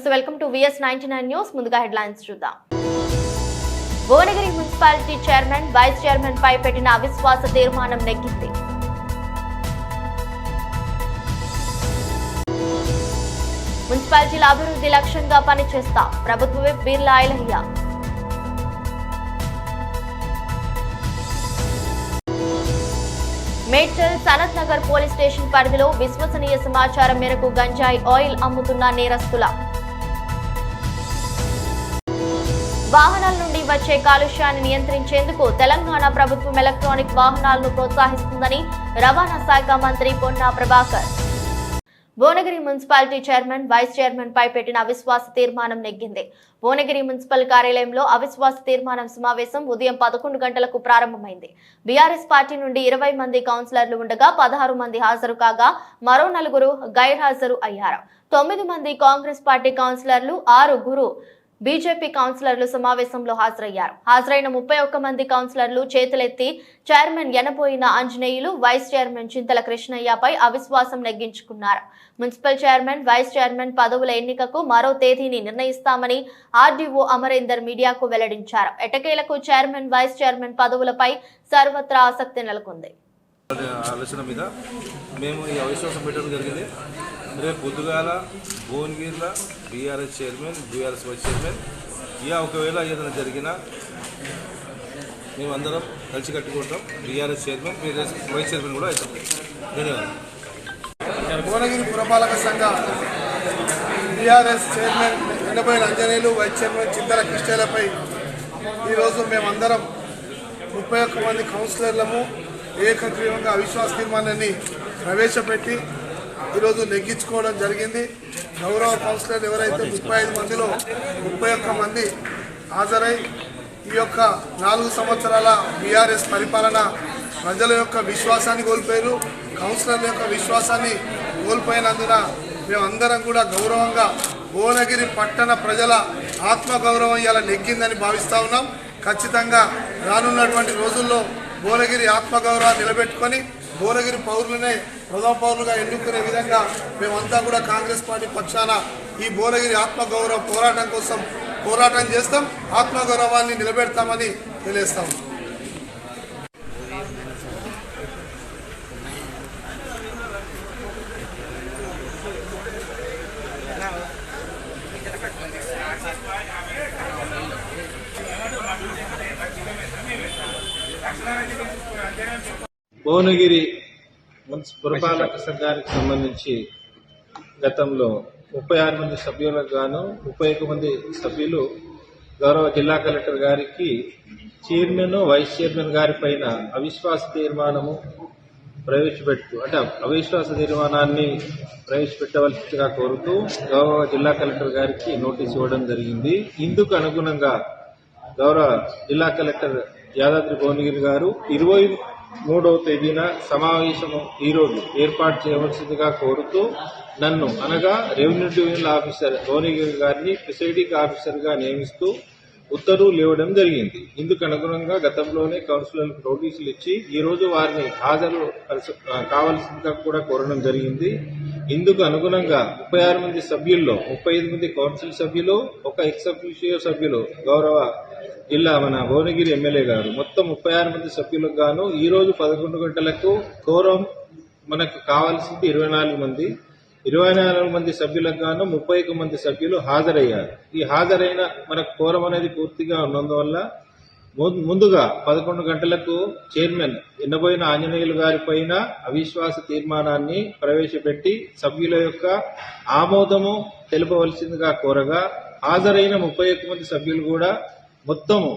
నమస్తే, welcome to VS99 news. ముందుగా headlines చూద్దాం. Bhuvanagiri municipality chairman, vice chairman పై పెట్టిన అవిశ్వాస తీర్మానం నెగ్గింది. మున్సిపాలిటీల అభివృద్ధి లక్ష్యంగా పనిచేస్తా ప్రభుత్వ whip Beerla Ailayya. Medchal Sanath Nagar police station పరిధిలో విశ్వసనీయ సమాచారం మేరకు గంజాయి ఆయిల్ అమ్ముతున్న నేరస్తుల. వాహనాల నుండి వచ్చే కాలుష్యాన్ని నియంత్రించేందుకు తెలంగాణ ప్రభుత్వం ఎలక్ట్రానిక్ వాహనాలను ప్రోత్సహిస్తుందని రవాణా శాఖ మంత్రి Ponna Prabhakar. Bhuvanagiri municipality chairman, vice chairman పై పెట్టిన అవిశ్వాస తీర్మానం నెగ్గింది. భువనగిరి మున్సిపల్ కార్యాలయంలో అవిశ్వాస తీర్మానం సమావేశం ఉదయం 11 గంటలకు ప్రారంభమైంది. బీఆర్ఎస్ పార్టీ నుండి 20 మంది కౌన్సిలర్లు ఉండగా 16 మంది హాజరు కాగా మరో 4 గైర్హాజరు అయ్యారు. 9 మంది కాంగ్రెస్ పార్టీ కౌన్సిలర్లు, 6 బీజేపీ కౌన్సిలర్లు సమావేశంలో హాజరయ్యారు. హాజరైన 31 మంది కౌన్సిలర్లు చేతులెత్తి చైర్మన్ యనబోయిన ఆంజనేయులు, వైస్ చైర్మన్ చింతల కృష్ణయ్యపై అవిశ్వాసం నెగ్గించుకున్నారు. మున్సిపల్ చైర్మన్, వైస్ చైర్మన్ పదవుల ఎన్నికకు మరో తేదీని నిర్ణయిస్తామని ఆర్డీఓ అమరేందర్ మీడియాకు వెల్లడించారు. ఎట్టకేలకు చైర్మన్, వైస్ చైర్మన్ పదవులపై సర్వత్రా ఆసక్తి నెలకొంది. ఆలోచన మీద మేము ఈ అవిశ్వాసం పెట్టడం జరిగింది. రేపు పొద్దుగాల భువనగిరిలో BRS chairman, BRS vice chairman ఒకవేళ ఏదైనా జరిగినా మేమందరం కలిసి కట్టుకుంటాం. BRS chairman, BRS vice chairman కూడా అవుతాం. ధన్యవాదాలు. భువనగిరి పురపాలక సంఘ BRS chairman Enaboina Anjaneyulu, vice chairman Chintala కృష్ణయ్యలపై ఈరోజు మేమందరం 31 మంది కౌన్సిలర్లము ఏకగ్రీవంగా అవిశ్వాస తీర్మానాన్ని ప్రవేశపెట్టి ఈరోజు నెగ్గించుకోవడం జరిగింది. గౌరవ కౌన్సిలర్ ఎవరైతే 35 మందిలో 31 మంది హాజరై ఈ యొక్క 4 సంవత్సరాల బీఆర్ఎస్ పరిపాలన ప్రజల యొక్క విశ్వాసాన్ని కోల్పోయారు. కౌన్సిలర్ల యొక్క విశ్వాసాన్ని కోల్పోయినందున మేమందరం కూడా గౌరవంగా భువనగిరి పట్టణ ప్రజల ఆత్మగౌరవం ఇలా నెగ్గిందని భావిస్తూ ఉన్నాం. ఖచ్చితంగా రానున్నటువంటి రోజుల్లో భువనగిరి ఆత్మగౌరవాన్ని నిలబెట్టుకొని భువనగిరి పౌరులనే ప్రథమ పౌరులుగా ఎన్నుకునే విధంగా మేమంతా కూడా కాంగ్రెస్ పార్టీ పక్షాన ఈ భువనగిరి ఆత్మగౌరవ పోరాటం కోసం పోరాటం చేస్తాం. ఆత్మగౌరవాన్ని నిలబెడతామని తెలియస్తాం. భువనగిరి పురపాలక సంఘానికి సంబంధించి గతంలో 36 మంది సభ్యులకు గాను 31 మంది సభ్యులు గౌరవ జిల్లా కలెక్టర్ గారికి చైర్మన్, వైస్ చైర్మన్ గారి పైన అవిశ్వాస తీర్మానము అవిశ్వాస తీర్మానాన్ని ప్రవేశపెట్టవలసిందిగా కోరుతూ గౌరవ జిల్లా కలెక్టర్ గారికి నోటీస్ ఇవ్వడం జరిగింది. ఇందుకు అనుగుణంగా గౌరవ జిల్లా కలెక్టర్ యాదాద్రి భువనగిరి గారు 23వ తేదీన సమావేశము ఈరోజు ఏర్పాటు చేయవలసిందిగా కోరుతూ నన్ను అనగా రెవెన్యూ డివిజనల్ ఆఫీసర్ భువనగిరి గారిని ప్రిసైడింగ్ ఆఫీసర్గా నియమిస్తూ ఉత్తర్వులు ఇవ్వడం జరిగింది. ఇందుకు అనుగుణంగా గతంలోనే కౌన్సిలర్లకు నోటీసులు ఇచ్చి ఈరోజు వారిని హాజరు కావాల్సిందిగా కూడా కోరడం జరిగింది. ఇందుకు అనుగుణంగా 36 మంది సభ్యుల్లో 35 మంది కౌన్సిల్ సభ్యులు, ఒక ఎక్స్ అఫీషియో సభ్యులు గౌరవ మన భువనగిరి ఎమ్మెల్యే గారు మొత్తం 36 మంది సభ్యులకు గాను ఈరోజు 11 గంటలకు కోరం మనకు కావాల్సింది 24 మంది. 24 మంది సభ్యులకు గాను 31 మంది సభ్యులు హాజరయ్యారు. ఈ హాజరైన మనకు కోరం అనేది పూర్తిగా ఉన్నందువల్ల ముందుగా 11 గంటలకు చైర్మన్ ఎన్నబోయిన ఆంజనేయులు గారి పైన అవిశ్వాస తీర్మానాన్ని ప్రవేశపెట్టి సభ్యుల యొక్క ఆమోదము తెలుపవలసిందిగా కోరగా హాజరైన 31 మంది సభ్యులు కూడా మొత్తము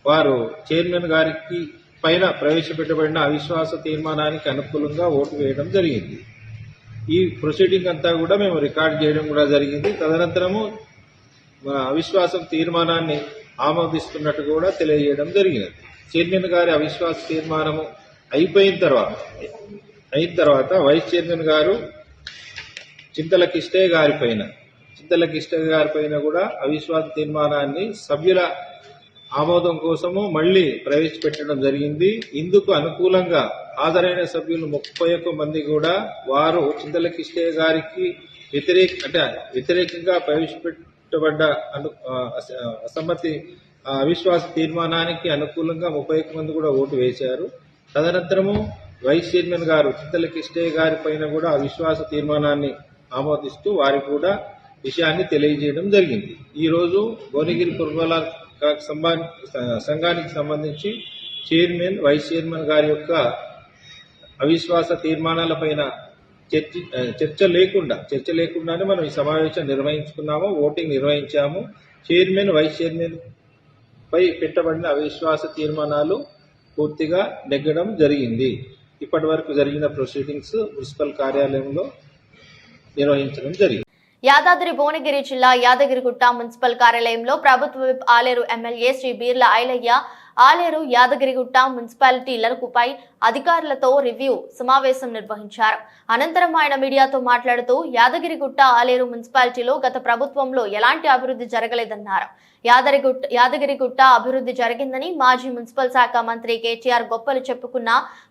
వారు చైర్మన్ గారికి పైన ప్రవేశపెట్టబడిన అవిశ్వాస తీర్మానానికి అనుకూలంగా ఓటు వేయడం జరిగింది. ఈ ప్రొసీడింగ్ అంతా కూడా మేము రికార్డ్ చేయడం కూడా జరిగింది. తదనంతరము అవిశ్వాసం తీర్మానాన్ని ఆమోదిస్తున్నట్టు కూడా తెలియజేయడం జరిగినది. చైర్మన్ గారి అవిశ్వాస తీర్మానము అయిన తర్వాత వైస్ చైర్మన్ గారు చింతల కృష్ణయ్య గారి పైన కూడా అవిశ్వాస తీర్మానాన్ని సభ్యుల ఆమోదం కోసము మళ్లీ ప్రవేశపెట్టడం జరిగింది. ఇందుకు అనుకూలంగా హాజరైన సభ్యులు 31 మంది కూడా వారు చింతల కృష్ణయ్య గారికి వ్యతిరేకంగా ప్రవేశపెట్టబడ్డ అసమ్మతి అవిశ్వాస తీర్మానానికి అనుకూలంగా 31 మంది కూడా ఓటు వేశారు. తదనంతరము వైస్ చైర్మన్ గారు చింతల కిష్టయ్య గారి పైన కూడా అవిశ్వాస తీర్మానాన్ని ఆమోదిస్తూ వారికి కూడా విషయాన్ని తెలియజేయడం జరిగింది. ఈరోజు భువనగిరి పురపాలక సంఘానికి సంబంధించి చైర్మన్ వైస్ చైర్మన్ గారి యొక్క అవిశ్వాస తీర్మానాలపైన చర్చ లేకుండానే మనం ఈ సమావేశం నిర్వహించుకున్నాము, ఓటింగ్ నిర్వహించాము. చైర్మన్ వైస్ చైర్మన్ పై పెట్టబడిన అవిశ్వాస తీర్మానాలు పూర్తిగా నెగ్గడం జరిగింది. ఇప్పటి వరకు జరిగిన ప్రొసీడింగ్స్ మున్సిపల్ కార్యాలయంలో నిర్వహించడం జరిగింది. యాదాద్రి భువనగిరి జిల్లా యాదగిరిగుట్ట మున్సిపల్ కార్యాలయంలో ప్రభుత్వ విప్ ఆలేరు ఎమ్మెల్యే శ్రీ బీర్ల ఐలయ్య ఆలేరు యాదగిరిగుట్ట మున్సిపాలిటీలపై అధికారులతో రివ్యూ సమావేశం నిర్వహించారు. అనంతరం ఆయన మీడియాతో మాట్లాడుతూ యాదగిరిగుట్ట ఆలేరు మున్సిపాలిటీలో గత ప్రభుత్వంలో ఎలాంటి అభివృద్ధి జరగలేదన్నారు. యాదగిరిగుట్ట అభివృద్ధి జరిగిందని మాజీ మున్సిపల్ శాఖ మంత్రి కేటీఆర్ గొప్పలు చెప్పుకున్న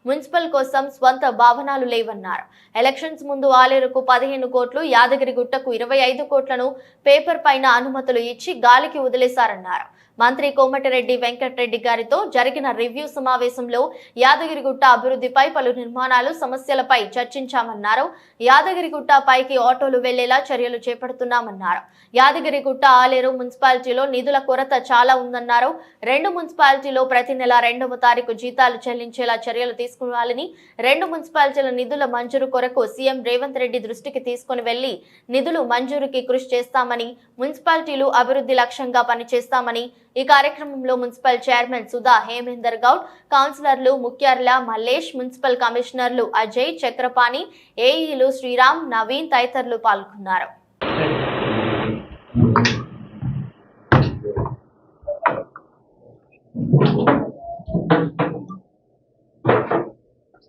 మున్సిపల్ కోసం స్వంత భావనలు లేవన్నారు. ఎలక్షన్స్ ముందు ఆలేరుకు 15 కోట్లు, యాదగిరిగుట్టకు 25 కోట్లను పేపర్ పైన అనుమతులు ఇచ్చి గాలికి వదిలేశారన్నారు. మంత్రి కోమటిరెడ్డి వెంకటరెడ్డి గారితో జరిగిన రివ్యూ సమావేశంలో యాదగిరిగుట్ట అభివృద్ధిపై పలు నిర్మాణాలు సమస్యలపై చర్చించామన్నారు. యాదగిరిగుట్ట పైకి ఆటోలు వెళ్లేలా చర్యలు చేపడుతున్నామన్నారు. యాదగిరిగుట్ట ఆలేరు మున్సిపాలిటీలో నిధుల కొరత చాలా ఉందన్నారు. 2 మున్సిపాలిటీలో ప్రతి నెల 2వ తారీఖు జీతాలు చెల్లించేలా చర్యలు తీసుకోవాలని, 2 మున్సిపాలిటీల నిధుల మంజూరు కొరకు సీఎం రేవంత్ రెడ్డి దృష్టికి తీసుకుని వెళ్లి నిధులు మంజూరుకి కృషి చేస్తామని, మున్సిపాలిటీలు అభివృద్ధి లక్ష్యంగా పనిచేస్తామని ఈ కార్యక్రమంలో మున్సిపల్ చైర్మన్ సుధా హేమేందర్ గౌడ్, కౌన్సిలర్లు ముఖ్యార్ల మల్లేష్, మున్సిపల్ కమిషనర్లు అజయ్, చక్రపాణి, ఏఈలు శ్రీరామ్, నవీన్ తదితరులు పాల్గొన్నారు.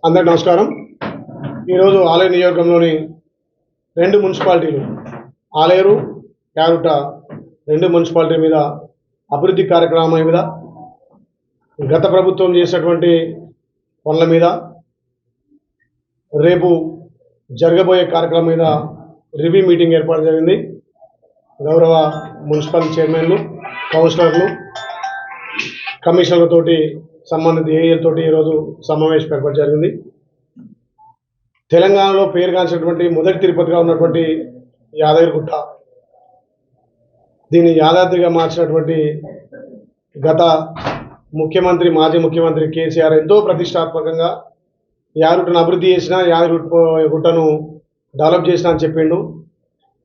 అందరికీ నమస్కారం. ఈరోజు ఆలేరు నియోజకవర్గంలోని 2 మున్సిపాలిటీలు ఆలేరు, యారుట 2 మున్సిపాలిటీ మీద అభివృద్ధి కార్యక్రమం మీద, గత ప్రభుత్వం చేసినటువంటి పనుల మీద, రేపు జరగబోయే కార్యక్రమం మీద రివ్యూ మీటింగ్ ఏర్పాటు జరిగింది. గౌరవ మున్సిపల్ చైర్మన్లు, కౌన్సిలర్లు, కమిషనర్లతోటి, సంబంధిత ఏఈలతోటి ఈరోజు సమావేశం ఏర్పాటు జరిగింది. తెలంగాణలో పేరుగాంచినటువంటి మొదటి తిరుపతిగా ఉన్నటువంటి యాదగిరిగుట్ట, దీన్ని యాదాద్రిగా మార్చినటువంటి గత ముఖ్యమంత్రి, మాజీ ముఖ్యమంత్రి కేసీఆర్ ఎంతో ప్రతిష్టాత్మకంగా యాదగిరిగుట్టను అభివృద్ధి చేసిన, యాదగిరిగుట్టను డెవలప్ చేసిన అని చెప్పిండు.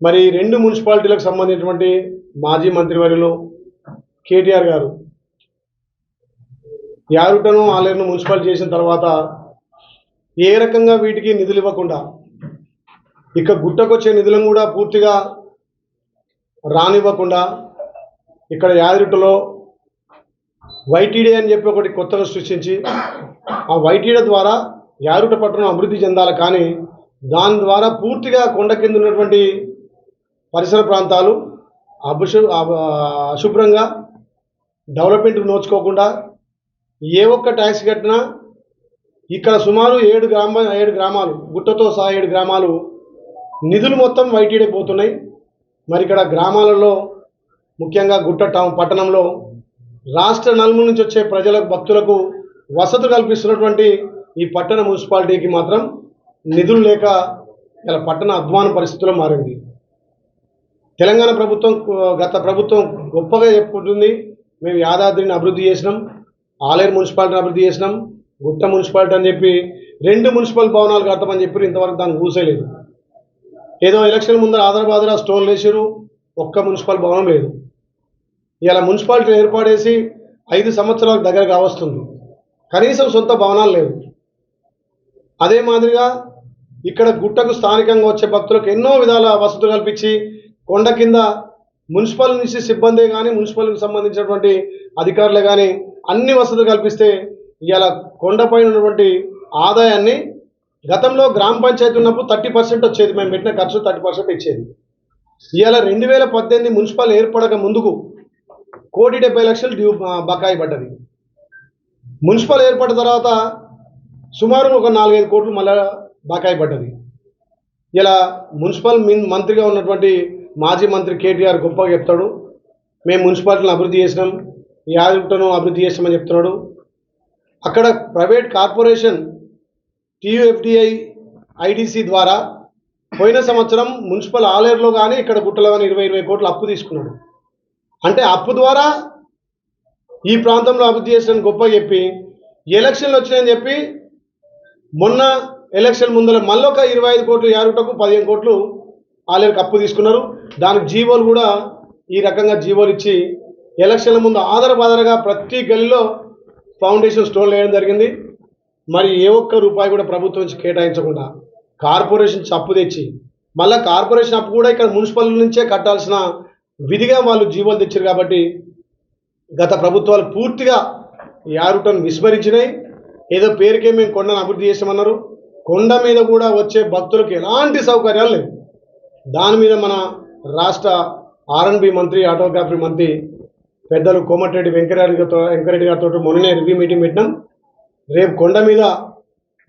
మరి 2 మున్సిపాలిటీలకు సంబంధించినటువంటి మాజీ మంత్రివర్యులు కేటీఆర్ గారు యాదగిరిగుట్టను, ఆలేరును మున్సిపాలిటీ చేసిన తర్వాత ఏ రకంగా వీటికి నిధులు ఇవ్వకుండా, ఇక గుట్టకొచ్చే నిధులను కూడా పూర్తిగా రానివ్వకుండా, ఇక్కడ యాదగిరిగుట్టలో వైటీడీ అని చెప్పి ఒకటి కొత్తగా సృష్టించి, ఆ వైటీడీ ద్వారా యాదగిరిగుట్ట పట్టణం అభివృద్ధి చెందాలి. కానీ దాని ద్వారా పూర్తిగా కొండ కింద ఉన్నటువంటి పరిసర ప్రాంతాలు అశుభ్రంగా డెవలప్మెంట్కి నోచుకోకుండా, ఏ ఒక్క ట్యాక్స్ కట్టినా ఇక్కడ సుమారు 7 గ్రామాలు, గుట్టతో సహా 7 గ్రామాలు నిధులు మొత్తం వైటీడీ పోతున్నాయి. మరి ఇక్కడ గ్రామాలలో, ముఖ్యంగా గుట్ట టౌన్ పట్టణంలో రాష్ట్ర నలుమూల నుంచి వచ్చే ప్రజలకు, భక్తులకు వసతులు కల్పిస్తున్నటువంటి ఈ పట్టణ మున్సిపాలిటీకి మాత్రం నిధులు లేక ఇలా పట్టణ అధ్వాన పరిస్థితుల్లో మారింది. తెలంగాణ ప్రభుత్వం, గత ప్రభుత్వం గొప్పగా చెప్పుకుంటుంది, మేము యాదాద్రిని అభివృద్ధి చేసినాం, ఆలేరు మున్సిపాలిటీని అభివృద్ధి చేసినాం, గుట్ట మున్సిపాలిటీ అని చెప్పి 2 మున్సిపల్ భవనాలు కడతామని చెప్పి ఇంతవరకు దాన్ని ఊసేలేదు. ఏదో ఎలక్షన్ ముందర ఆదరబాదర స్టోన్లు వేసారు, ఒక్క మున్సిపల్ భవనం లేదు. ఇలా మున్సిపాలిటీ ఏర్పాటేసి 5 సంవత్సరాలకు దగ్గర కావస్తుంది, కనీసం సొంత భవనాలు లేవు. అదే మాదిరిగా ఇక్కడ గుట్టకు స్థానికంగా వచ్చే భక్తులకు ఎన్నో విధాల వసతులు కల్పించి, కొండ కింద మున్సిపల్ నుంచి సిబ్బంది కానీ, మున్సిపల్కి సంబంధించినటువంటి అధికారులే కానీ అన్ని వసతులు కల్పిస్తే ఇవాళ కొండపైన ఉన్నటువంటి ఆదాయాన్ని, గతంలో గ్రామ పంచాయతీ ఉన్నప్పుడు 30% వచ్చేది, మేము పెట్టిన ఖర్చు 30% ఇచ్చేది. ఇవాళ 2018 మున్సిపల్ ఏర్పడక ముందుకు 1,70,00,000 డ్యూ బకాయి పడ్డది. మున్సిపల్ ఏర్పడిన తర్వాత సుమారు ఒక 4-5 కోట్లు మళ్ళా బకాయి పడ్డది. ఇలా మున్సిపల్ మంత్రిగా ఉన్నటువంటి మాజీ మంత్రి కేటీఆర్ గొప్పగా చెప్తాడు, మేము మున్సిపాలిటీని అభివృద్ధి చేసినాం, యాదగిరిగుట్టను అభివృద్ధి చేస్తామని చెప్తున్నాడు. అక్కడ ప్రైవేట్ కార్పొరేషన్ TUFDI IDC ద్వారా పోయిన సంవత్సరం మున్సిపల్ ఆలేరులో కానీ ఇక్కడ గుట్టలో కానీ 20 కోట్లు అప్పు తీసుకున్నాడు. అంటే అప్పు ద్వారా ఈ ప్రాంతంలో అభివృద్ధి చేసిన గొప్ప చెప్పి ఎలక్షన్లు వచ్చినాయని చెప్పి మొన్న ఎలక్షన్ ముందర మళ్ళొక 25 కోట్లు యాదగిరిగుట్టకు 15 కోట్లు ఆలేరుకు అప్పు తీసుకున్నారు. దానికి జీవోలు కూడా ఈ రకంగా జీవోలు ఇచ్చి ఎలక్షన్ల ముందు ఆధారగా ప్రతి గల్లీలో ఫౌండేషన్ స్టోన్ వేయడం జరిగింది. మరి ఏ ఒక్క రూపాయి కూడా ప్రభుత్వం నుంచి కేటాయించకుండా కార్పొరేషన్ అప్పు తెచ్చి మళ్ళీ కార్పొరేషన్ అప్పు కూడా ఇక్కడ మున్సిపల్ నుంచే కట్టాల్సిన విధిగా వాళ్ళు జీవోలు తెచ్చారు. కాబట్టి గత ప్రభుత్వాలు పూర్తిగా యాదగిరిగుట్టను విస్మరించినాయి. ఏదో పేరుకే మేము కొండను అభివృద్ధి చేసామన్నారు. కొండ మీద కూడా వచ్చే భక్తులకు ఎలాంటి సౌకర్యాలు లేవు. దాని మీద మన రాష్ట్ర R&B మంత్రి, ఆటోగ్రఫీ మంత్రి పెద్దలు కోమటిరెడ్డి వెంకరెడ్డి గారితో మొన్ననే రివ్యూ మీటింగ్ పెట్టినాం. రేపు కొండ మీద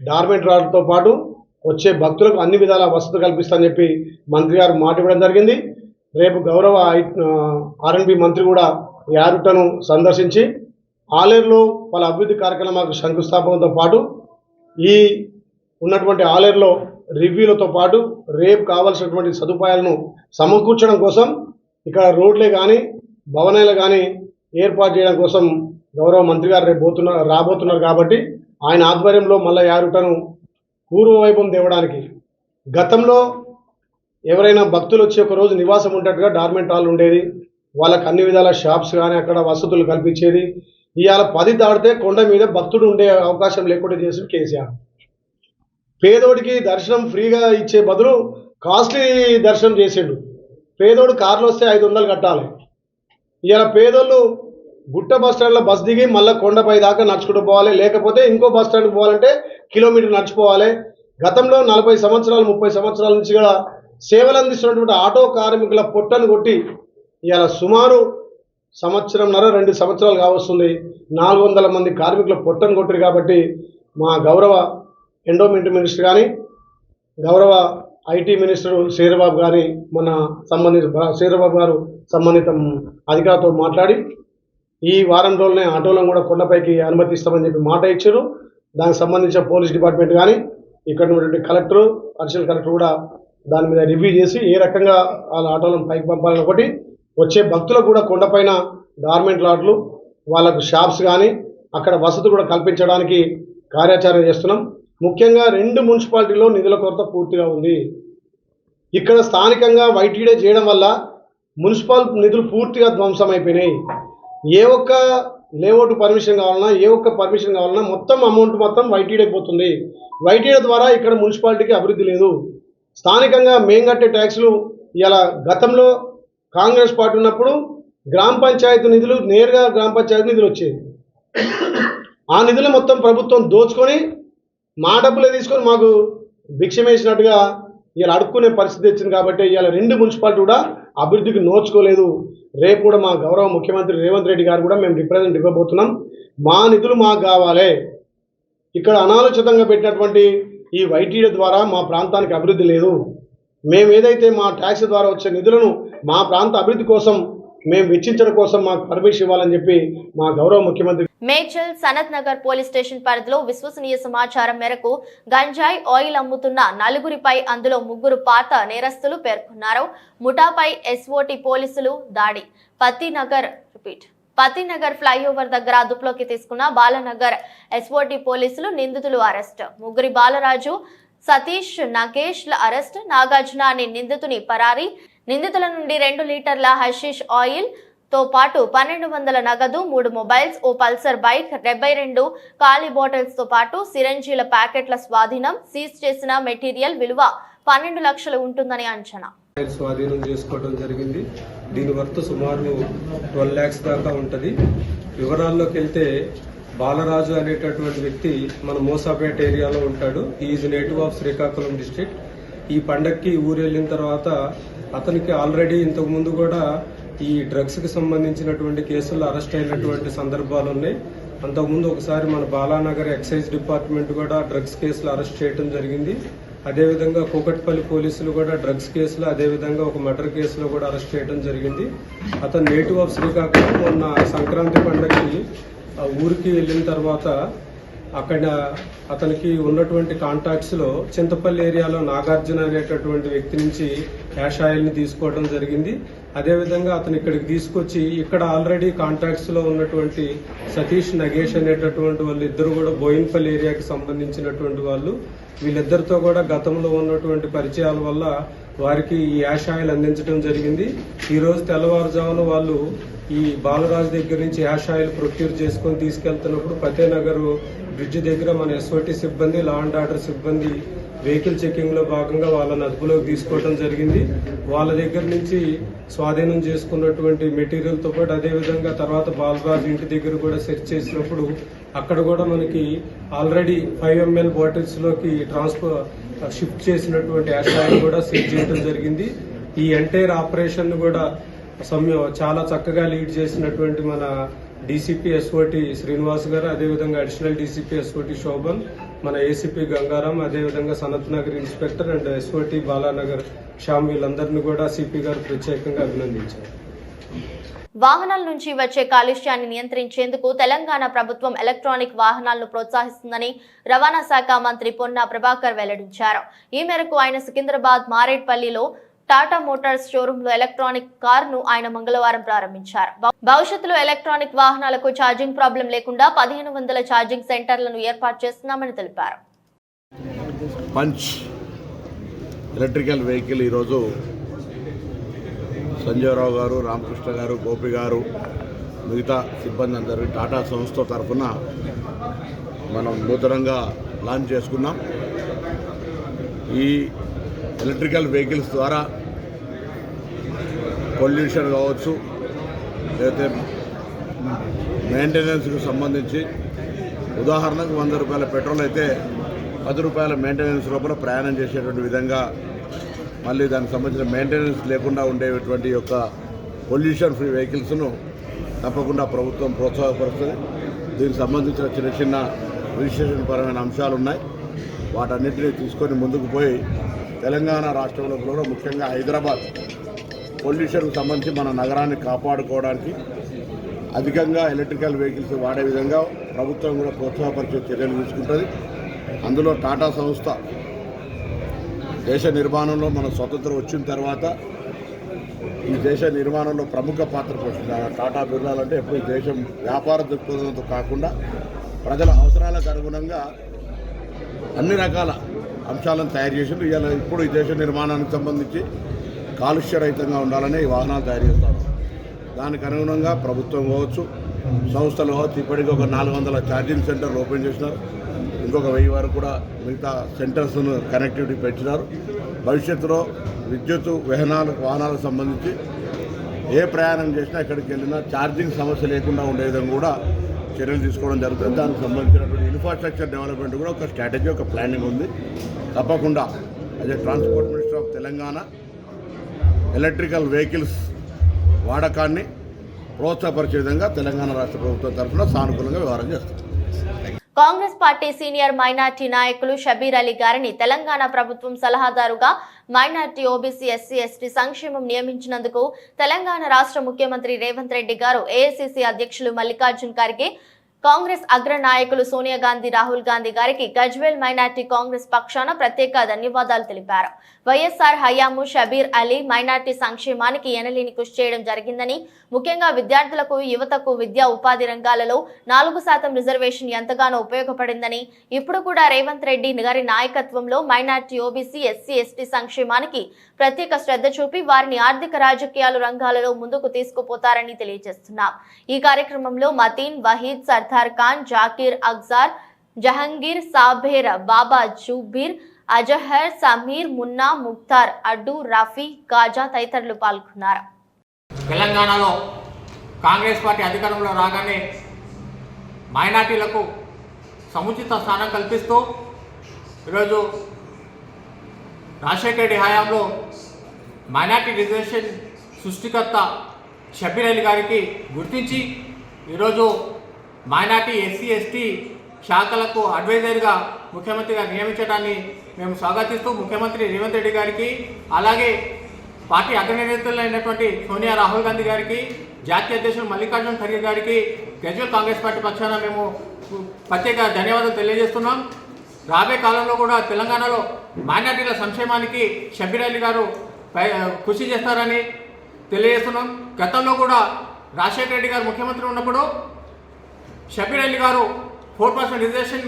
డార్మెంట్ రాడ్తో పాటు వచ్చే భక్తులకు అన్ని విధాల వసతులు కల్పిస్తామని చెప్పి మంత్రి గారు మాట ఇవ్వడం జరిగింది. రేపు గౌరవ R&B మంత్రి కూడా యాదగిరిగుట్టను సందర్శించి ఆలేరులో వాళ్ళ అభివృద్ధి కార్యక్రమాలకు శంకుస్థాపనతో పాటు ఈ ఉన్నటువంటి ఆలేరులో రివ్యూలతో పాటు రేపు కావాల్సినటువంటి సదుపాయాలను సమకూర్చడం కోసం ఇక్కడ రోడ్లే కానీ భవనాలు కానీ ఏర్పాటు చేయడం కోసం గౌరవ మంత్రి గారు రేపు రాబోతున్నారు. కాబట్టి ఆయన ఆధ్వర్యంలో మళ్ళీ యాదగిరిగుట్టను పూర్వవైభవం తేవడానికి గతంలో ఎవరైనా భక్తులు వచ్చి ఒక రోజు నివాసం ఉండేట్టుగా డార్మెంట్ హాల్ ఉండేది, వాళ్ళకి అన్ని విధాల షాప్స్ కానీ అక్కడ వసతులు కల్పించేది. ఇవాళ 10 దాటితే కొండ మీద భక్తుడు ఉండే అవకాశం లేకుండా చేసిన కేసీఆర్. పేదోడికి దర్శనం ఫ్రీగా ఇచ్చే బదులు కాస్ట్లీ దర్శనం చేసిండు. పేదోడు కార్లు వస్తే 500 కట్టాలి. ఇవాళ పేదోళ్ళు గుట్ట బస్ స్టాండ్లో బస్ దిగి మళ్ళీ కొండపై దాకా నడుచుకుంటూ పోవాలి, లేకపోతే ఇంకో బస్ స్టాండ్కి పోవాలంటే కిలోమీటర్ నడిచిపోవాలి. గతంలో 40 సంవత్సరాలు 30 సంవత్సరాల నుంచి కూడా సేవలు అందిస్తున్నటువంటి ఆటో కార్మికుల పొట్టను కొట్టి ఇవాళ సుమారు 1.5-2 సంవత్సరాలు కావస్తుంది 400 మంది కార్మికుల పొట్టను కొట్టారు. కాబట్టి మా గౌరవ ఎండోమెంట్ మినిస్టర్ కానీ గౌరవ IT మినిస్టర్ శ్రీధరబాబు గారి మన శ్రీధరబాబు గారు సంబంధిత అధికారితో మాట్లాడి ఈ వారం రోజులనే ఆటోలను కూడా కొండపైకి అనుమతిస్తామని చెప్పి మాట ఇచ్చారు. దానికి సంబంధించిన పోలీస్ డిపార్ట్మెంట్ కానీ ఇక్కడ ఉన్నటువంటి కలెక్టర్, అడిషనల్ కలెక్టర్ కూడా దాని మీద రివ్యూ చేసి ఏ రకంగా వాళ్ళ ఆటోలను పైకి పంపాలని, ఒకటి వచ్చే భక్తులకు కూడా కొండపైన డార్మెంట్ లాడ్లు వాళ్ళకు షాప్స్ కానీ అక్కడ వసతి కూడా కల్పించడానికి కార్యాచరణ చేస్తున్నాం. ముఖ్యంగా 2 మున్సిపాలిటీలో నిధుల కొరత పూర్తిగా ఉంది. ఇక్కడ స్థానికంగా YTD చేయడం వల్ల మున్సిపల్ నిధులు పూర్తిగా ధ్వంసం అయిపోయినాయి. ఏ ఒక్క లేఅవుట్ పర్మిషన్ కావాలన్నా ఏ ఒక్క పర్మిషన్ కావాలన్నా మొత్తం అమౌంట్ మొత్తం YTD అయిపోతుంది. YTD ద్వారా ఇక్కడ మున్సిపాలిటీకి అభివృద్ధి లేదు. స్థానికంగా మేము కట్టే ట్యాక్సులు ఇలా గతంలో కాంగ్రెస్ పార్టీ ఉన్నప్పుడు గ్రామ పంచాయతీ నిధులు నేరుగా గ్రామ పంచాయతీ నిధులు వచ్చేది. ఆ నిధులు మొత్తం ప్రభుత్వం దోచుకొని మా డబ్బులే తీసుకొని మాకు భిక్షం వేసినట్టుగా ఇలా అడుక్కునే పరిస్థితి వచ్చింది. కాబట్టి ఇవాళ 2 మున్సిపాలిటీ కూడా అభివృద్ధికి నోచుకోలేదు. రేపు కూడా మా గౌరవ ముఖ్యమంత్రి రేవంత్ రెడ్డి గారు కూడా మేము రిప్రజెంట్ ఇవ్వబోతున్నాం. మా నిధులు మాకు కావాలి. ఇక్కడ అనాలోచితంగా పెట్టినటువంటి ఈ YTD ద్వారా మా ప్రాంతానికి అభివృద్ధి లేదు. మేము ఏదైతే మా ట్యాక్స్ ద్వారా వచ్చే నిధులను మా ప్రాంత అభివృద్ధి కోసం మేము వెచ్చించడం కోసం మాకు పర్మిషన్ ఇవ్వాలని చెప్పి మా గౌరవ ముఖ్యమంత్రి. మేడ్చల్ సనత్ నగర్ పోలీస్ స్టేషన్ పరిధిలో విశ్వసనీయ సమాచారం మేరకు గంజాయి ఆయిల్ అమ్ముతున్న 4గురిపై అందులో 3 పాత నేరస్తులు పేర్కొన్నారు. ముఠాపై SOT పోలీసులు దాడి. పతినగర్ ఫ్లైఓవర్ దగ్గర అదుపులోకి తీసుకున్న బాలనగర్ SOT పోలీసులు నిందితులు అరెస్ట్. ముగ్గురి బాలరాజు, సతీష్, నగేష్ల అరెస్ట్. నాగార్జున అనే నిందితుని పరారీ. నిందితుల నుండి 2 లీటర్ల హషీష్ ఆయిల్ తో పాటు 1200 నగదు, 3 మొబైల్స్, ఓ పల్సర్ బైక్, 72 ఖాళీ బాటిల్స్ తో పాటు సిరంజీల ప్యాకెట్ల స్వాధీనం. సీజ్ చేసిన మెటీరియల్ విలువ 12 లక్షలు ఉంటుందని అంచనా. స్వాధీనం చేసుకోవడం జరిగింది. దీని వర్త్ సుమారు 12 lakhs దాకా ఉంటది. వివరాల్లోకి వెళ్తే బాలరాజు అనేటటువంటి వ్యక్తి మన మోసాపేట ఏరియాలో ఉంటాడు. Is native of Srikakulam district. ఈ పండక్కి ఊరు వెళ్ళిన తర్వాత అతనికి ఆల్రెడీ ఇంతకు ముందు కూడా ఈ డ్రగ్స్ కి సంబంధించినటువంటి కేసుల్లో అరెస్ట్ అయినటువంటి సందర్భాలు ఉన్నాయి. అంతకుముందు ఒకసారి మన బాలానగర్ ఎక్సైజ్ డిపార్ట్మెంట్ కూడా డ్రగ్స్ కేసులు అరెస్ట్ చేయడం జరిగింది. అదేవిధంగా కూకట్పల్లి పోలీసులు కూడా డ్రగ్స్ కేసులో, అదేవిధంగా ఒక మర్డర్ కేసులో కూడా అరెస్ట్ చేయడం జరిగింది. అతను నేటివ్ ఆఫ్ శ్రీకాకుళం. మొన్న సంక్రాంతి పండుగకి ఆ ఊరికి వెళ్ళిన తర్వాత అక్కడ అతనికి ఉన్నటువంటి కాంటాక్ట్స్ లో చింతపల్లి ఏరియాలో నాగార్జున అనేటటువంటి వ్యక్తి నుంచి క్యాష్ ఆయిల్ ని తీసుకోవడం జరిగింది. అదేవిధంగా అతను ఇక్కడికి తీసుకొచ్చి ఇక్కడ ఆల్రెడీ కాంటాక్ట్స్ లో ఉన్నటువంటి సతీష్, నగేష్ అనేటటువంటి వాళ్ళు ఇద్దరు కూడా బోయిన్పల్లి ఏరియాకి సంబంధించినటువంటి వాళ్ళు. వీళ్ళిద్దరితో కూడా గతంలో ఉన్నటువంటి పరిచయాల వల్ల వారికి ఈ యాష్ ఆయిల్ అందించడం జరిగింది. ఈ రోజు తెల్లవారుజామున వాళ్ళు ఈ బాలరాజు దగ్గర నుంచి యాష్ ఆయిల్ ప్రొక్యూర్ చేసుకుని తీసుకెళ్తున్నప్పుడు ఫతేనగర్ బ్రిడ్జ్ దగ్గర మన ఎస్ఓటీ సిబ్బంది, లా అండ్ ఆర్డర్ సిబ్బంది వెహికల్ చెకింగ్ లో భాగంగా వాళ్ళని అదుపులోకి తీసుకోవడం జరిగింది. వాళ్ళ దగ్గర నుంచి స్వాధీనం చేసుకున్నటువంటి మెటీరియల్ తో పాటు అదేవిధంగా తర్వాత బాలరాజు ఇంటి దగ్గర కూడా సెర్చ్ చేసినప్పుడు అక్కడ కూడా మనకి ఆల్రెడీ 5 ml బాటిల్స్ లోకి షిఫ్ట్ చేసినటువంటి యాష్ ఆయిల్ కూడా సీజ్ చేయడం జరిగింది. ఈ ఎంటైర్ ఆపరేషన్ కూడా చాలా చక్కగా లీడ్ చేసినటువంటి మన డీసీపీ ఎస్ఓటీ శ్రీనివాస్ గారు, అదేవిధంగా అడిషనల్ డీసీపీ ఎస్ఓటీ శోభన్, మన ఏసీపీ గంగారాం, అదేవిధంగా Sanath Nagar inspector and SOT Balanagar Shyam వీళ్ళందరినీ కూడా సిపి గారు ప్రత్యేకంగా అభినందించారు. వాహనాల నుంచి వచ్చే కాలుష్యాన్ని నియంత్రించేందుకు తెలంగాణ ప్రభుత్వం ఎలక్ట్రానిక్ వాహనాలను ప్రోత్సహిస్తుందని రవాణా శాఖ మంత్రి పొన్నా ప్రభాకర్ వెల్లడించారు. ఈ మేరకు ఆయన సికింద్రాబాద్ మారేడ్పల్లిలో టాటా మోటార్స్ షోరూమ్ లో ఎలక్ట్రానిక్ కార్ ను ఆయన మంగళవారం ప్రారంభించారు. భవిష్యత్తులో ఎలక్ట్రానిక్ వాహనాలకు ఛార్జింగ్ ప్రాబ్లం లేకుండా 1500 ఛార్జింగ్ సెంటర్లను ఏర్పాటు చేస్తున్నామని తెలిపారు. పంచ్ ఎలక్ట్రికల్ వెహికల్ ఈరోజు సంజయరావు గారు, రామకృష్ణ గారు, గోపి గారు, మిగతా సిబ్బంది అందరూ టాటా సంస్థ తరఫున మనం నూతనంగా లాంచ్ చేసుకున్నాం. ఈ ఎలక్ట్రికల్ వెహికల్స్ ద్వారా పొల్యూషన్ కావచ్చు, లేకపోతే మెయింటెనెన్స్కి సంబంధించి ఉదాహరణకు 100 రూపాయల పెట్రోల్ అయితే 10 రూపాయల మెయింటెనెన్స్ లోపల ప్రయాణం చేసేటువంటి విధంగా, మళ్ళీ దానికి సంబంధించిన మెయింటెనెన్స్ లేకుండా ఉండేటువంటి యొక్క పొల్యూషన్ ఫ్రీ వెహికల్స్ను తప్పకుండా ప్రభుత్వం ప్రోత్సాహపరుస్తుంది. దీనికి సంబంధించిన చిన్న చిన్న రిజిస్ట్రేషన్ పరమైన అంశాలు ఉన్నాయి. వాటన్నిటినీ తీసుకొని ముందుకు పోయి తెలంగాణ రాష్ట్రంలో కూడా ముఖ్యంగా హైదరాబాద్ పొల్యూషన్కు సంబంధించి మన నగరాన్ని కాపాడుకోవడానికి అధికంగా ఎలక్ట్రికల్ వెహికల్స్ వాడే విధంగా ప్రభుత్వం కూడా ప్రోత్సాహపరిచే చర్యలు తీసుకుంటుంది. అందులో టాటా సంస్థ దేశ నిర్మాణంలో మన స్వతంత్రం వచ్చిన తర్వాత ఈ దేశ నిర్మాణంలో ప్రముఖ పాత్ర పోషించారు. టాటా బిర్లాలు అంటే ఎప్పుడు దేశం వ్యాపార దృక్పథంతో కాకుండా ప్రజల అవసరాలకు అనుగుణంగా అన్ని రకాల అంశాలను తయారు చేసిండ్రు. ఇప్పుడు ఈ దేశ నిర్మాణానికి సంబంధించి కాలుష్యరహితంగా ఉండాలని ఈ వాహనాలు తయారు చేస్తారు. దానికి అనుగుణంగా ప్రభుత్వం కావచ్చు, సంస్థలు కావచ్చు, ఇప్పటికీ ఒక 400 ఛార్జింగ్ సెంటర్లు ఓపెన్ చేసినారు. ఇంకొక 1000 వరకు కూడా మిగతా సెంటర్స్ను కనెక్టివిటీ పెంచినారు. భవిష్యత్తులో విద్యుత్ వాహనాలకు సంబంధించి ఏ ప్రయాణం చేసినా ఎక్కడికి వెళ్ళినా ఛార్జింగ్ సమస్య లేకుండా ఉండే విధంగా కూడా చర్యలు తీసుకోవడం జరుగుతుంది. దానికి సంబంధించినటువంటి ఇన్ఫ్రాస్ట్రక్చర్ డెవలప్మెంట్ కూడా ఒక స్ట్రాటజీ, ఒక ప్లానింగ్ ఉంది. తప్పకుండా as a transport minister of Telangana electrical vehicles వాడకాన్ని ప్రోత్సాహపరిచే విధంగా తెలంగాణ రాష్ట్ర ప్రభుత్వం తరఫున సానుకూలంగా వ్యవహారం చేస్తుంది. కాంగ్రెస్ పార్టీ సీనియర్ మైనార్టీ నాయకులు షబీర్ అలీ గారిని తెలంగాణ ప్రభుత్వం సలహాదారుగా మైనార్టీ, ఓబీసీ, ఎస్సీ, ఎస్టీ సంక్షేమం నియమించినందుకు తెలంగాణ రాష్ట్ర ముఖ్యమంత్రి రేవంత్ రెడ్డి గారు, ఏఐసీసీ అధ్యక్షులు మల్లికార్జున్ ఖర్గే, కాంగ్రెస్ అగ్ర నాయకులు సోనియా గాంధీ, రాహుల్ గాంధీ గారికి గజ్వేల్ మైనార్టీ కాంగ్రెస్ పక్షాన ప్రత్యేక ధన్యవాదాలు తెలిపారు. వైఎస్ఆర్ హయాము షబీర్ అలీ మైనార్టీ సంక్షేమానికి ఎనలేని కృషి చేయడం జరిగిందని, ముఖ్యంగా విద్యార్థులకు, యువతకు విద్యా ఉపాధి రంగాలలో 4% రిజర్వేషన్ ఎంతగానో ఉపయోగపడిందని, ఇప్పుడు కూడా రేవంత్ రెడ్డి గారి నాయకత్వంలో మైనార్టీ, ఓబీసీ, ఎస్సీ, ఎస్టీ సంక్షేమానికి ప్రత్యేక శ్రద్ధ చూపి వారిని ఆర్థిక, రాజకీయాలు రంగాలలో ముందుకు తీసుకుపోతారని తెలియజేస్తున్నాం. ఈ కార్యక్రమంలో మతీన్, వహీద్, సర్దార్ ఖాన్, జాకీర్, అగ్జార్, జహంగీర్, సాబేర్, బాబా జూబీర్, అజహర్, సమీర్, మున్నా, ముక్తార్, అడ్డు, రఫీ, గాజా తదితరులు పాల్గొన్నారు. తెలంగాణలో కాంగ్రెస్ పార్టీ అధికారంలో రాగానే మైనార్టీలకు సముచిత స్థానం కల్పిస్తూ ఈరోజు రాజశేఖర రెడ్డి హయాంలో మైనార్టీ రిజర్వేషన్ సృష్టికర్త షబీర్ అలీ గారికి గుర్తించి ఈరోజు మైనార్టీ, ఎస్సీ, ఎస్టీ శాఖలకు అడ్వైజర్గా ముఖ్యమంత్రిగా నియమించడాన్ని మేము స్వాగతిస్తూ ముఖ్యమంత్రి రేవంత్ రెడ్డి గారికి, అలాగే పార్టీ అగ్రనేతలైనటువంటి సోనియా రాహుల్ గాంధీ గారికి, జాతీయ అధ్యక్షులు మల్లికార్జున ఖర్గే గారికి గజ్వేల్ కాంగ్రెస్ పార్టీ పక్షాన మేము ప్రత్యేక ధన్యవాదాలు తెలియజేస్తున్నాం. రాబోయే కాలంలో కూడా తెలంగాణలో మైనార్టీల సంక్షేమానికి షబ్బీర్ అలీ గారు కృషి చేస్తారని తెలియజేస్తున్నాం. గతంలో కూడా రాజశేఖర రెడ్డి గారు ముఖ్యమంత్రి ఉన్నప్పుడు షబ్బీర్ అలీ గారు 4% రిజర్వేషన్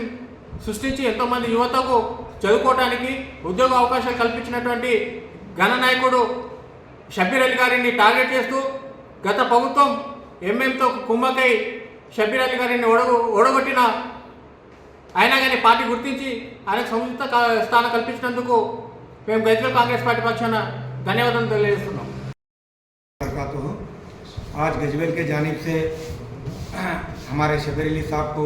సృష్టించి ఎంతోమంది యువతకు చదువుకోవడానికి ఉద్యోగ అవకాశాలు కల్పించినటువంటి ఘననాయకుడు షబ్బీర్ అలీ గారిని టార్గెట్ చేస్తూ గత ప్రభుత్వం ఎంఎంతో కుమ్మకై షబ్బీర్ అలీ గారిని ఓడగొట్టిన అయినా కానీ పార్టీ గుర్తించి ఆయనకు సముచిత స్థానం కల్పించినందుకు మేము గజ్వేల్ కాంగ్రెస్ పార్టీ పక్షాన ధన్యవాదాలు తెలియజేస్తున్నాం. आज गजवेल के जानिब से हमारे शब्बीर अली साहब को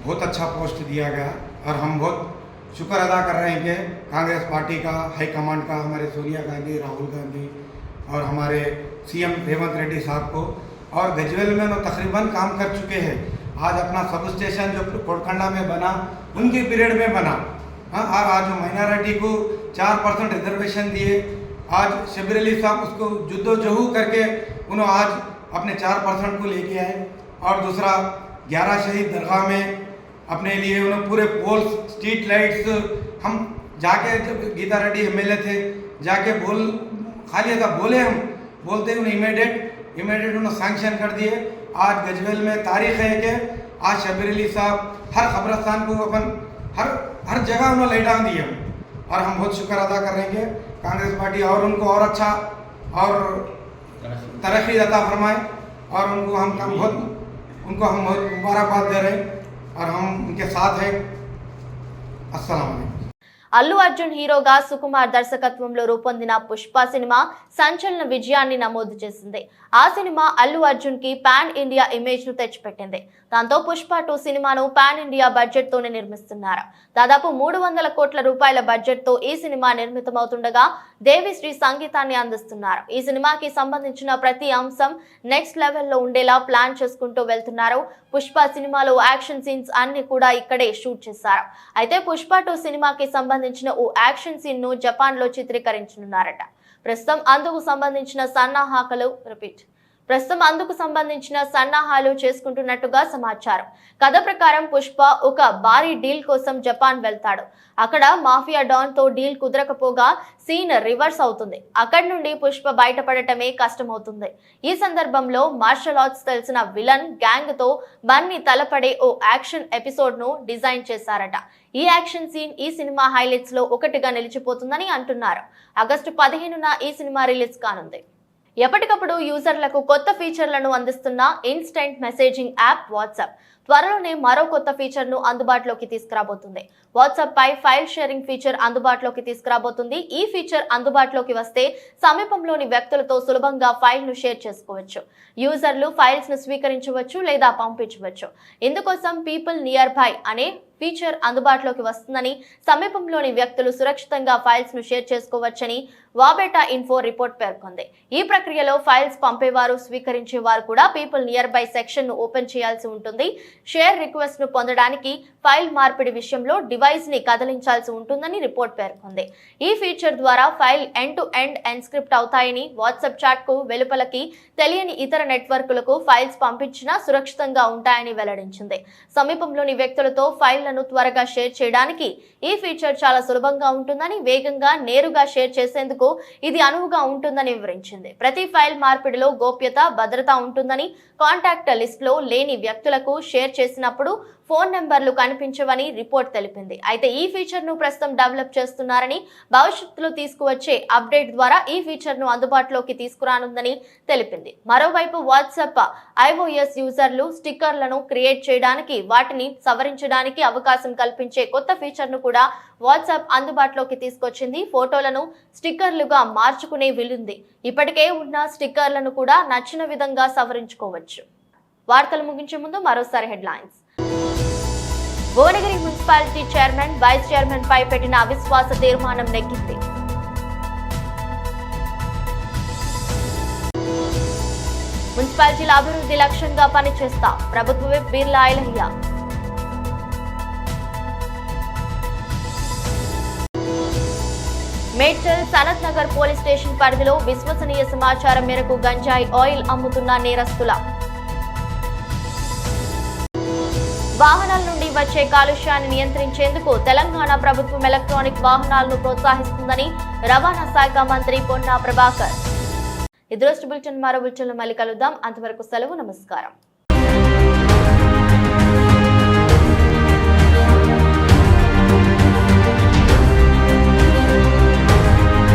बहुत अच्छा पोस्ट दिया गया और हम बहुत शुक्र अदा कर रहे हैं कि कांग्रेस पार्टी का हाईकमांड का, हमारे सोनिया गांधी, राहुल गांधी और हमारे सीएम रेवंत रेड्डी साहब को, और गजवेल में वो तकरीबन काम कर चुके हैं. आज अपना सब स्टेशन जो कोटखंडा में बना उनके पीरियड में बना. हाँ, और आज जो माइनॉरिटी को 4% रिजर्वेशन दिए, आज शब्बीर अली साहब उसको जुद्दोजहू करके उन्होंने आज अपने 4% को लेके आए. और दूसरा 11 शहीद दरगाह में अपने लिए उन्होंने पूरे पोल्स, स्ट्रीट लाइट्स, हम जाके जब गीता रेड्डी एमएलए थे जाके खाली ऐसा बोले, हम बोलते उन्हें इमीडिएट उन्होंने सैंक्शन कर दिए. आज गजवेल में तारीख है कि आज शब्बीर अली साहब हर खबरस्तान को अपन हर जगह उन्होंने ले डाल दिया, और हम बहुत शुक्र अदा कर रहे हैं कि कांग्रेस पार्टी और उनको और अच्छा और तरक्की अता फरमाए, और उनको हम बहुत मुबारकबाद दे रहे हैं और हम उनके साथ हैं. अस्सलाम वालेकुम. అల్లు అర్జున్ హీరోగా సుకుమార్ దర్శకత్వంలో రూపొందిన పుష్ప సినిమా సంచలన విజయాన్ని నమోదు చేసింది. ఆ సినిమా అల్లు అర్జున్ కి పాన్ ఇండియా ఇమేజ్ ను తెచ్చిపెట్టింది. దాంతో పుష్ప 2 సినిమాను పాన్ ఇండియా బడ్జెట్ తోనే నిర్మిస్తున్నారు. దాదాపు 300 కోట్ల రూపాయల బడ్జెట్ తో ఈ సినిమా నిర్మితమవుతుండగా దేవిశ్రీ సంగీతాన్ని అందిస్తున్నారు. ఈ సినిమాకి సంబంధించిన ప్రతి అంశం నెక్స్ట్ లెవెల్లో ఉండేలా ప్లాన్ చేసుకుంటూ వెళ్తున్నారు. పుష్ప సినిమాలో యాక్షన్ సీన్స్ అన్ని కూడా ఇక్కడే షూట్ చేశారు. అయితే పుష్ప 2 సినిమాకి సంబంధించిన ఓ యాక్షన్ సీన్ ను జపాన్ లో చిత్రీకరించనున్నారట. ప్రస్తుతం అందుకు సంబంధించిన సన్నాహాలు చేసుకుంటున్నట్టుగా సమాచారం. కథ ప్రకారం పుష్ప ఒక భారీ డీల్ కోసం జపాన్ వెళ్తాడు. అక్కడ మాఫియా డాన్ తో డీల్ కుదరకపోగా సీన్ రివర్స్ అవుతుంది. అక్కడి నుండి పుష్ప బయటపడటమే కష్టమవుతుంది. ఈ సందర్భంలో మార్షల్ ఆర్ట్స్ తెలిసిన విలన్ గ్యాంగ్ తో బన్నీ తలపడే ఓ యాక్షన్ ఎపిసోడ్ ను డిజైన్ చేశారట. ఈ యాక్షన్ సీన్ ఈ సినిమా హైలైట్స్ లో ఒకటిగా నిలిచిపోతుందని అంటున్నారు. ఆగస్టు 15న ఈ సినిమా రిలీజ్ కానుంది. ఎప్పటికప్పుడు యూజర్లకు కొత్త ఫీచర్లను అందిస్తున్న ఇన్స్టెంట్ మెసేజింగ్ యాప్ వాట్సాప్ త్వరలోనే మరో కొత్త ఫీచర్ ను అందుబాటులోకి తీసుకురాబోతుంది. వాట్సాప్ పై ఫైల్ షేరింగ్ ఫీచర్ అందుబాటులోకి తీసుకురాబోతుంది. ఈ ఫీచర్ అందుబాటులోకి వస్తే సమీపంలోని వ్యక్తులతో సులభంగా ఫైల్ ను షేర్ చేసుకోవచ్చు. యూజర్లు ఫైల్స్ ను స్వీకరించవచ్చు లేదా పంపించవచ్చు. ఇందుకోసం పీపుల్ నియర్ బై అనే ఫీచర్ అందుబాటులోకి వస్తుందని, సమీపంలోని వ్యక్తులు సురక్షితంగా ఫైల్స్ ను షేర్ చేసుకోవచ్చని వాబెటా ఇన్ఫో రిపోర్ట్ పేర్కొంది. ఈ ప్రక్రియలో ఫైల్స్ పంపేవారు, స్వీకరించేవారు కూడా పీపుల్ నియర్ బై సెక్షన్ ను ఓపెన్ చేయాల్సి ఉంటుంది. షేర్ రిక్వెస్ట్ ను పొందడానికి ఫైల్ మార్పిడి విషయంలో డివైస్ ని కదిలించాల్సి ఉంటుందని రిపోర్ట్ పేర్కొంది. ఈ ఫీచర్ ద్వారా file end to end encrypt అవుతాయని, వాట్సాప్ చాట్ కు వెలుపలకి తెలియని ఇతర నెట్వర్క్లకు ఫైల్స్ పంపించినా సురక్షితంగా ఉంటాయని వెల్లడించింది. సమీపంలోని వ్యక్తులతో ఫైళ్లను త్వరగా షేర్ చేయడానికి ఈ ఫీచర్ చాలా సులభంగా ఉంటుందని, వేగంగా నేరుగా షేర్ చేసేందుకు ఇది అనువుగా ఉంటుందని వివరించింది. ప్రతి ఫైల్ మార్పిడిలో గోప్యత, భద్రత ఉంటుందని, కాంటాక్ట్ లిస్ట్ లో లేని వ్యక్తులకు షేర్ చేసినప్పుడు ఫోన్ నెంబర్లు కనిపించవని రిపోర్ట్ తెలిపింది. అయితే ఈ ఫీచర్ ను ప్రస్తుతం డెవలప్ చేస్తున్నారని, భవిష్యత్తులో తీసుకువచ్చే అప్డేట్ ద్వారా ఈ ఫీచర్ ను అందుబాటులోకి తీసుకురానుందని తెలిపింది. మరోవైపు వాట్సాప్ iOS యూజర్లు స్టిక్కర్లను క్రియేట్ చేయడానికి, వాటిని సవరించడానికి అవకాశం కల్పించే కొత్త ఫీచర్ ను కూడా వాట్సాప్ అందుబాటులోకి తీసుకొచ్చింది. ఫోటోలను స్టిక్కర్లుగా మార్చుకునే వీలుంది. ఇప్పటికే ఉన్న స్టిక్కర్లను కూడా నచ్చిన విధంగా సవరించుకోవచ్చు. వార్తలు ముగించే ముందు మరోసారి headlines. Bhuvanagiri municipality chairman, vice chairman పై పెట్టిన అవిశ్వాస తీర్మానం నెగ్గింది. మున్సిపల్ మున్సిపాలిటీల అభివృద్ధి లక్ష్యంగా పనిచేస్తాం. ప్రభుత్వ whip Beerla Ailayya. Medchal Sanath Nagar police station పరిధిలో విశ్వసనీయ సమాచారం మేరకు గంజాయి ఆయిల్ అమ్ముతున్న నేరస్తుల. వాహనాల నుండి వచ్చే కాలుష్యాన్ని నియంత్రించేందుకు తెలంగాణ ప్రభుత్వం ఎలక్ట్రానిక్ వాహనాలను ప్రోత్సహిస్తుందని రవాణా శాఖ మంత్రి పొన్నా ప్రభాకర్. ఈ దృష్టి బులెటిన్ మరో బులెటిన్లో మళ్ళీ కలుద్దాం. అంతవరకు సెలవు. నమస్కారం.